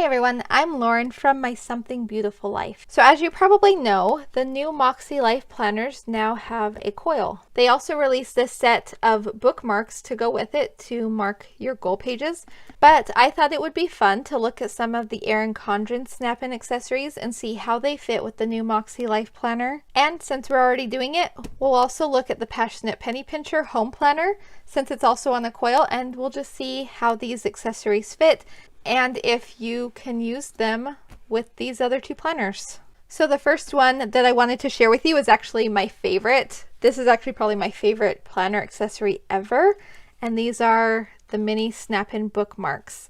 Hey everyone, I'm Lauren from My Something Beautiful Life. So as you probably know, the new MäksēLife planners now have a coil. They also released this set of bookmarks to go with it to mark your goal pages. But I thought it would be fun to look at some of the Erin Condren snap-in accessories and see how they fit with the new MäksēLife planner. And since we're already doing it, we'll also look at the Passionate Penny Pincher home planner since it's also on a coil, and we'll just see how these accessories fit and if you can use them with these other two planners. So the first one that I wanted to share with you is actually my favorite. This is actually probably my favorite planner accessory ever, and these are the mini snap-in bookmarks.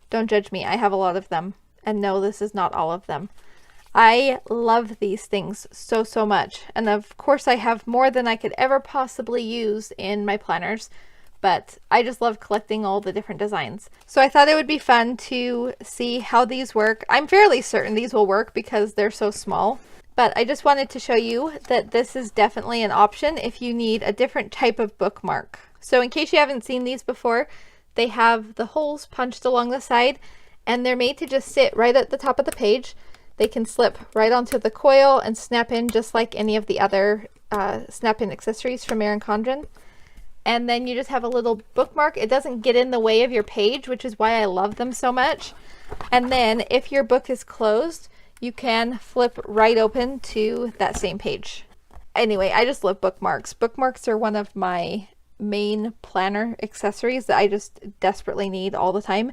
Don't judge me, I have a lot of them, and no, this is not all of them. I love these things so much, and of course I have more than I could ever possibly use in my planners, but I just love collecting all the different designs. So I thought it would be fun to see how these work. I'm fairly certain these will work because they're so small, but I just wanted to show you that this is definitely an option if you need a different type of bookmark. So in case you haven't seen these before, they have the holes punched along the side, and they're made to just sit right at the top of the page. They can slip right onto the coil and snap in just like any of the other snap-in accessories from Erin Condren. And then you just have a little bookmark. It doesn't get in the way of your page, which is why I love them so much. And then if your book is closed, you can flip right open to that same page. Anyway, I just love bookmarks. Bookmarks are one of my main planner accessories that I just desperately need all the time.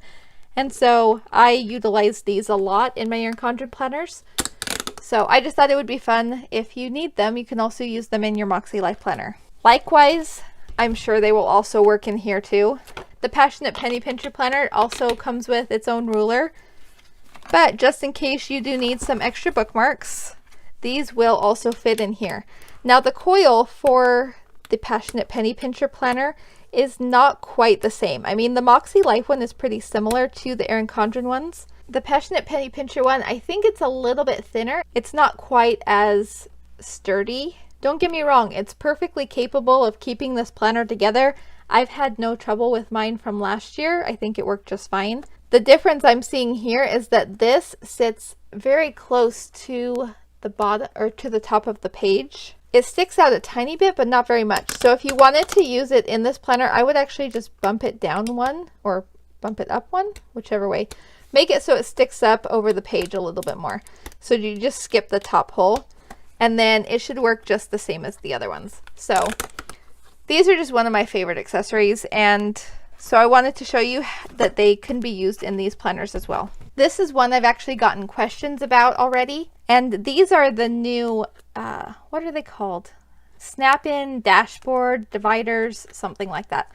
And so I utilize these a lot in my Erin Condren planners. So I just thought it would be fun. If you need them, you can also use them in your MäksēLife planner. Likewise, I'm sure they will also work in here too. The Passionate Penny Pincher planner also comes with its own ruler, but just in case you do need some extra bookmarks, these will also fit in here. Now the coil for the Passionate Penny Pincher planner is not quite the same. I mean, the MäksēLife one is pretty similar to the Erin Condren ones. The Passionate Penny Pincher one, I think it's a little bit thinner. It's not quite as sturdy. Don't get me wrong, it's perfectly capable of keeping this planner together. I've had no trouble with mine from last year. I think it worked just fine. The difference I'm seeing here is that this sits very close to the bottom or to the top of the page. It sticks out a tiny bit, but not very much. So if you wanted to use it in this planner, I would actually just bump it down one or bump it up one, whichever way. Make it so it sticks up over the page a little bit more. So you just skip the top hole, and then it should work just the same as the other ones. So these are just one of my favorite accessories, and so I wanted to show you that they can be used in these planners as well. This is one I've actually gotten questions about already, and these are the new, what are they called? Snap-in dashboard dividers, something like that.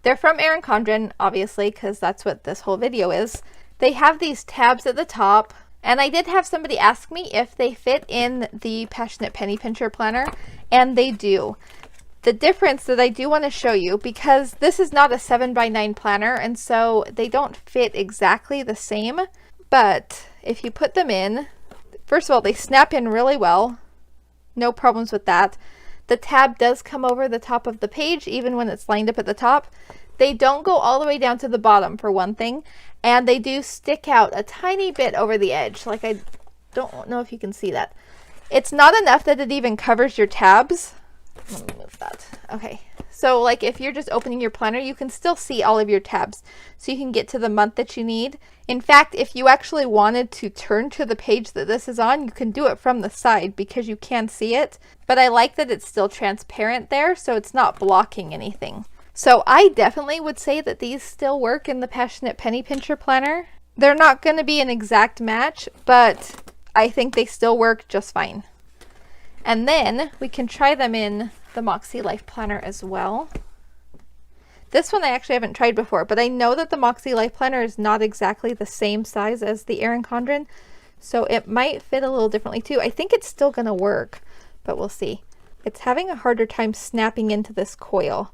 They're from Erin Condren, obviously, because that's what this whole video is. They have these tabs at the top, and I did have somebody ask me if they fit in the Passionate Penny Pincher planner, and they do. The difference that I do want to show you, because this is not a 7x9 planner, and so they don't fit exactly the same, but if you put them in, first of all, they snap in really well. No problems with that. The tab does come over the top of the page, even when it's lined up at the top. They don't go all the way down to the bottom, for one thing, and they do stick out a tiny bit over the edge. Like, I don't know if you can see that. It's not enough that it even covers your tabs. Let me move that. Okay, so like if you're just opening your planner, you can still see all of your tabs, so you can get to the month that you need. In fact, if you actually wanted to turn to the page that this is on, you can do it from the side because you can see it, but I like that it's still transparent there, so it's not blocking anything. So I definitely would say that these still work in the Passionate Penny Pincher planner. They're not going to be an exact match, but I think they still work just fine. And then we can try them in the MäksēLife planner as well. This one I actually haven't tried before, but I know that the MäksēLife planner is not exactly the same size as the Erin Condren, so it might fit a little differently too. I think it's still going to work, but we'll see. It's having a harder time snapping into this coil.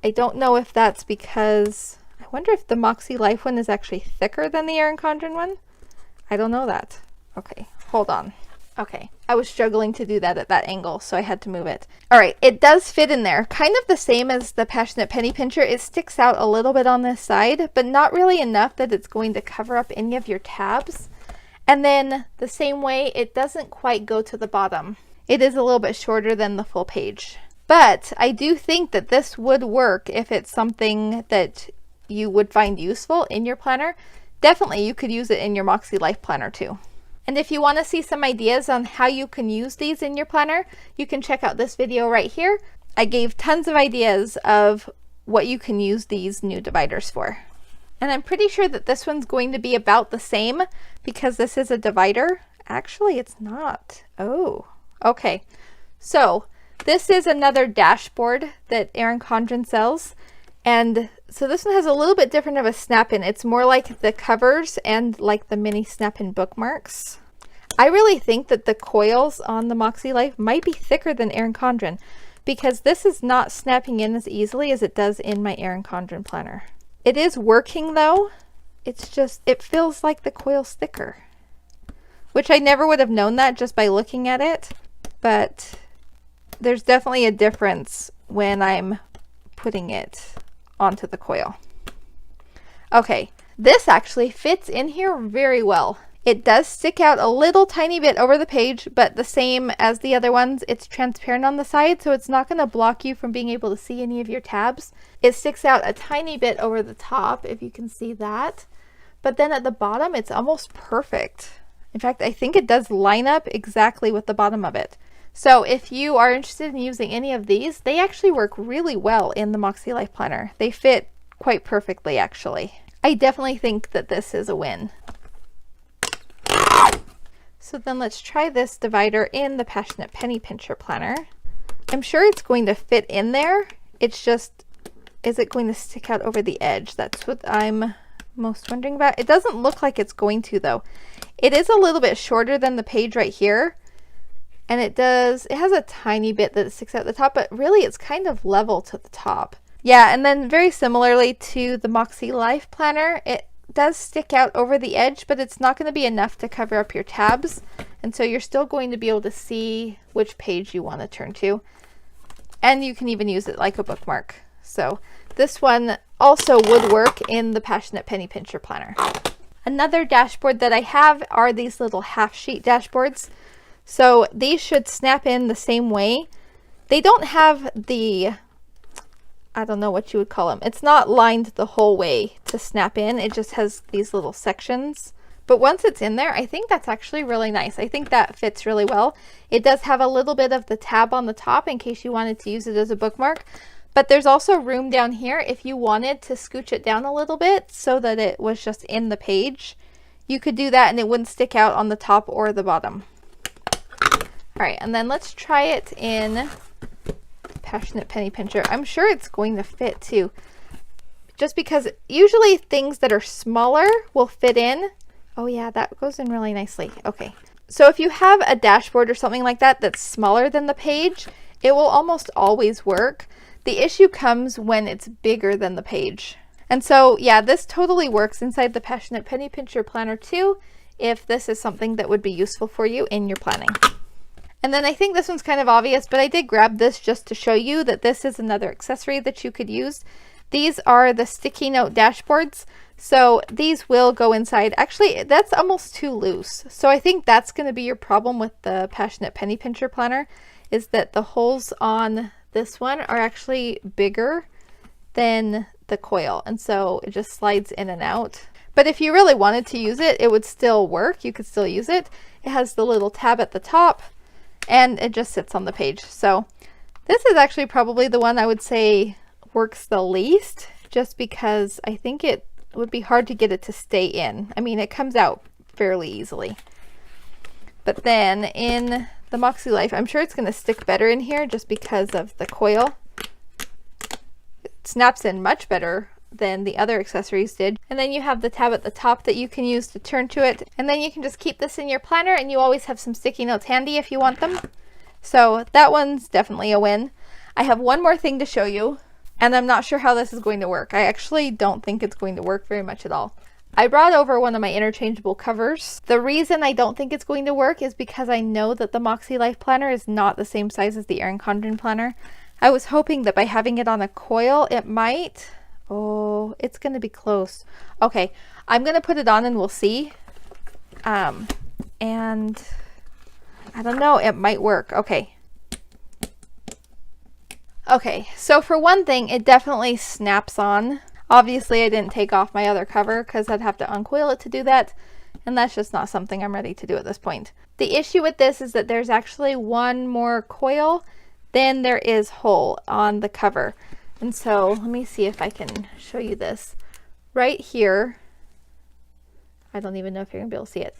I don't know if that's because, I wonder if the MäksēLife one is actually thicker than the Erin Condren one. I don't know that. Okay, hold on. Okay, I was struggling to do that at that angle, so I had to move it. All right, it does fit in there. Kind of the same as the Passionate Penny Pincher. It sticks out a little bit on this side, but not really enough that it's going to cover up any of your tabs. And then the same way, it doesn't quite go to the bottom. It is a little bit shorter than the full page. But I do think that this would work if it's something that you would find useful in your planner. Definitely, you could use it in your MäksēLife planner too. And if you want to see some ideas on how you can use these in your planner, you can check out this video right here. I gave tons of ideas of what you can use these new dividers for. And I'm pretty sure that this one's going to be about the same because this is a divider. Actually, it's not. Oh, okay. So this is another dashboard that Erin Condren sells. And so this one has a little bit different of a snap-in. It's more like the covers and like the mini snap-in bookmarks. I really think that the coils on the MäksēLife might be thicker than Erin Condren because this is not snapping in as easily as it does in my Erin Condren planner. It is working though. It's just, it feels like the coil's thicker, which I never would have known that just by looking at it, but there's definitely a difference when I'm putting it onto the coil. Okay, this actually fits in here very well. It does stick out a little tiny bit over the page, but the same as the other ones, it's transparent on the side, so it's not going to block you from being able to see any of your tabs. It sticks out a tiny bit over the top, if you can see that. But then at the bottom, it's almost perfect. In fact, I think it does line up exactly with the bottom of it. So if you are interested in using any of these, they actually work really well in the MäksēLife planner. They fit quite perfectly, actually. I definitely think that this is a win. So then let's try this divider in the Passionate Penny Pincher planner. I'm sure it's going to fit in there. It's just, is it going to stick out over the edge? That's what I'm most wondering about. It doesn't look like it's going to though. It is a little bit shorter than the page right here. And it has a tiny bit that sticks out the top, but really it's kind of level to the top. Yeah, and then very similarly to the MäksēLife planner, it does stick out over the edge, but it's not going to be enough to cover up your tabs. And so you're still going to be able to see which page you want to turn to. And you can even use it like a bookmark. So this one also would work in the Passionate Penny Pincher planner. Another dashboard that I have are these little half sheet dashboards. So these should snap in the same way. They don't have the, I don't know what you would call them. It's not lined the whole way to snap in. It just has these little sections. But once it's in there, I think that's actually really nice. I think that fits really well. It does have a little bit of the tab on the top in case you wanted to use it as a bookmark. But there's also room down here if you wanted to scooch it down a little bit so that it was just in the page. You could do that and it wouldn't stick out on the top or the bottom. All right, and then let's try it in Passionate Penny Pincher. I'm sure it's going to fit too, just because usually things that are smaller will fit in. Oh yeah, that goes in really nicely. Okay, so if you have a dashboard or something like that that's smaller than the page, it will almost always work. The issue comes when it's bigger than the page. And so yeah, this totally works inside the Passionate Penny Pincher planner too, if this is something that would be useful for you in your planning. And then I think this one's kind of obvious, but I did grab this just to show you that this is another accessory that you could use. These are the sticky note dashboards. So these will go inside. Actually, that's almost too loose. So I think that's going to be your problem with the Passionate Penny Pincher planner, is that the holes on this one are actually bigger than the coil. And so it just slides in and out. But if you really wanted to use it, it would still work. You could still use it. It has the little tab at the top, and it just sits on the page. So this is actually probably the one I would say works the least, just because I think it would be hard to get it to stay in. I mean, it comes out fairly easily. But then in the MäksēLife, I'm sure it's going to stick better in here just because of the coil. It snaps in much better than the other accessories did. And then you have the tab at the top that you can use to turn to it. And then you can just keep this in your planner, and you always have some sticky notes handy if you want them. So that one's definitely a win. I have one more thing to show you, and I'm not sure how this is going to work. I actually don't think it's going to work very much at all. I brought over one of my interchangeable covers. The reason I don't think it's going to work is because I know that the MäksēLife planner is not the same size as the Erin Condren planner. I was hoping that by having it on a coil, it might... Oh, it's going to be close. Okay, I'm going to put it on and we'll see. And I don't know, it might work. Okay. Okay, so for one thing, it definitely snaps on. Obviously, I didn't take off my other cover because I'd have to uncoil it to do that. And that's just not something I'm ready to do at this point. The issue with this is that there's actually one more coil than there is hole on the cover. And so let me see if I can show you this. Right here, I don't even know if you're gonna be able to see it.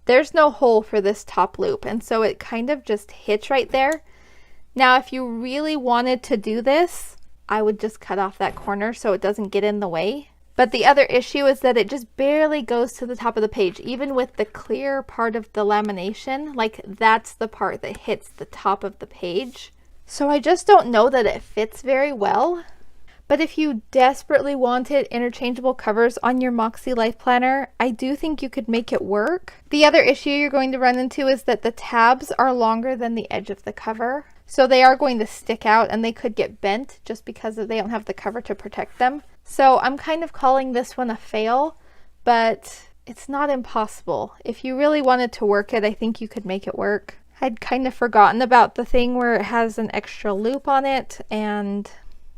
There's no hole for this top loop. And so it kind of just hits right there. Now, if you really wanted to do this, I would just cut off that corner so it doesn't get in the way. But the other issue is that it just barely goes to the top of the page. Even with the clear part of the lamination, like that's the part that hits the top of the page. So I just don't know that it fits very well. But if you desperately wanted interchangeable covers on your MäksēLife planner, I do think you could make it work. The other issue you're going to run into is that the tabs are longer than the edge of the cover. So they are going to stick out and they could get bent just because they don't have the cover to protect them. So I'm kind of calling this one a fail, but it's not impossible. If you really wanted to work it, I think you could make it work. I'd kind of forgotten about the thing where it has an extra loop on it, and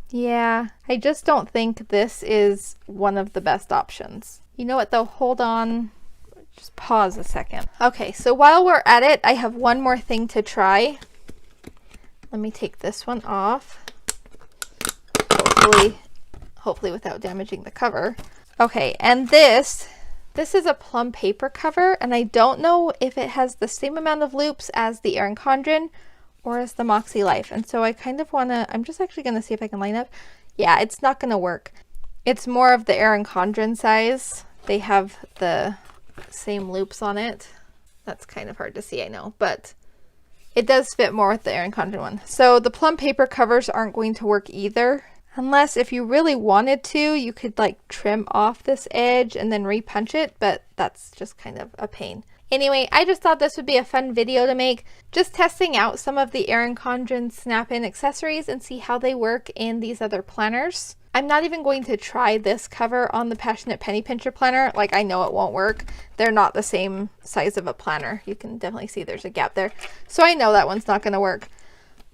yeah, I just don't think this is one of the best options. You know what though, hold on, just pause a second. Okay, so while we're at it, I have one more thing to try. Let me take this one off, hopefully without damaging the cover. Okay, and this is a plum paper cover, and I don't know if it has the same amount of loops as the Erin Condren or as the MäksēLife. And so I kind of want to, I'm just actually going to see if I can line up. Yeah, it's not going to work. It's more of the Erin Condren size. They have the same loops on it. That's kind of hard to see, I know, but it does fit more with the Erin Condren one. So the plum paper covers aren't going to work either. Unless if you really wanted to, you could like trim off this edge and then repunch it, but that's just kind of a pain. Anyway, I just thought this would be a fun video to make, just testing out some of the Erin Condren snap-in accessories and see how they work in these other planners. I'm not even going to try this cover on the Passionate Penny Pincher planner. Like, I know it won't work. They're not the same size of a planner. You can definitely see there's a gap there. So I know that one's not going to work.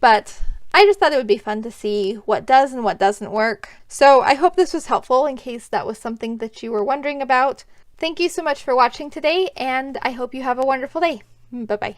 But I just thought it would be fun to see what does and what doesn't work. So I hope this was helpful in case that was something that you were wondering about. Thank you so much for watching today, and I hope you have a wonderful day. Bye-bye.